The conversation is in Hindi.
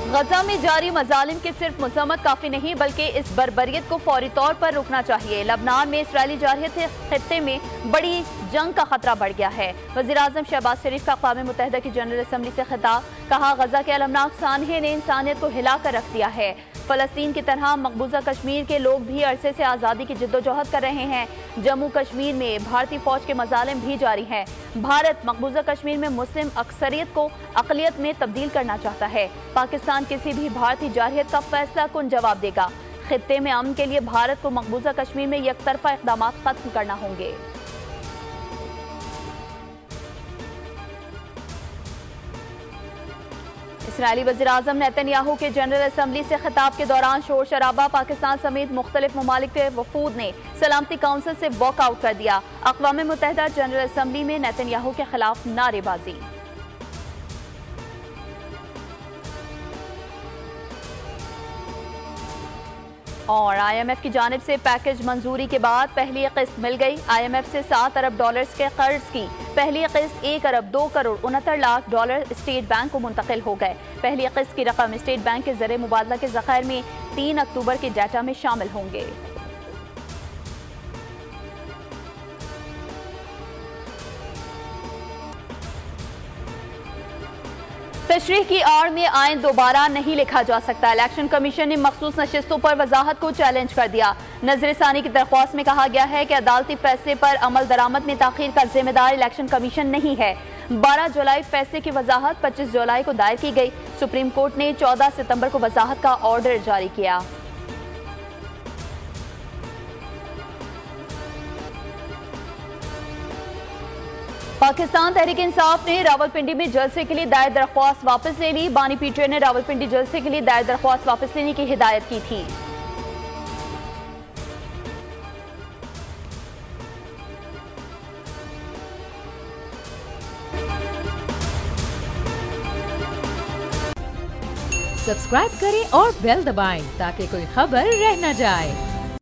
गजा में जारी मजालिम की सिर्फ मजम्मत काफी नहीं बल्कि इस बर्बरियत को फौरी तौर पर रुकना चाहिए। लबनान में इसराइली जारहियत खित्ते में बड़ी जंग का खतरा बढ़ गया है। वज़ीर-ए-आज़म शहबाज शरीफ का अक़वाम मुत्तहिदा की जनरल असम्बली से खिताब, कहा गजा के अलमनाक सानहे ने इंसानियत को हिला कर रख दिया है। फलस्तीन की तरह मकबूजा कश्मीर के लोग भी अरसे से आज़ादी की जिद्दोजहद कर रहे हैं। जम्मू कश्मीर में भारतीय फौज के मजालिम भी जारी हैं। भारत मकबूजा कश्मीर में मुस्लिम अक्सरियत को अक़लियत में तब्दील करना चाहता है। पाकिस्तान किसी भी भारतीय जारहियत का फैसला कुन जवाब देगा। खित्ते में अमन के लिए भारत को मकबूजा कश्मीर में यकतरफा इक़दाम खत्म करना होंगे। इसराइली वज़ीर-ए-आज़म नेतन्याहू के जनरल असम्बली से खिताब के दौरान शोर शराबा, पाकिस्तान समेत मुख्तलिफ ममालिक के वफूद ने सलामती काउंसिल से वॉकआउट कर दिया। अक़वाम मुत्तहिदा जनरल असम्बली में नेतन्याहू के खिलाफ नारेबाजी। और IMF की जानिब से पैकेज मंजूरी के बाद पहली किस्त मिल गई। IMF से $7 अरब के कर्ज की पहली किस्त $1 अरब 2 करोड़ 69 लाख स्टेट बैंक को मुंतकिल हो गए। पहली किस्त की रकम स्टेट बैंक के ज़रिए मुबादला के ज़खायर में 3 अक्टूबर के डाटा में शामिल होंगे। तशरीह की आड़ में आइन दोबारा नहीं लिखा जा सकता। इलेक्शन कमीशन ने मखसूस नशिस्तों पर वजाहत को चैलेंज कर दिया। नजरसानी की दरख्वास्त में कहा गया है कि अदालती फैसले पर अमल दरामद में ताखीर का जिम्मेदार इलेक्शन कमीशन नहीं है। 12 जुलाई फैसले की वजाहत 25 जुलाई को दायर की गई। सुप्रीम कोर्ट ने 14 सितंबर को वजाहत का ऑर्डर जारी किया। पाकिस्तान तहरीक इंसाफ ने रावलपिंडी में जलसे के लिए दायर दरख्वास्त वापस ले ली। बानी पीटीआई ने रावलपिंडी जलसे के लिए दायर दरख्वास्त वापस लेने की हिदायत की थी। सब्सक्राइब करें और बेल दबाएं ताकि कोई खबर रह न जाए।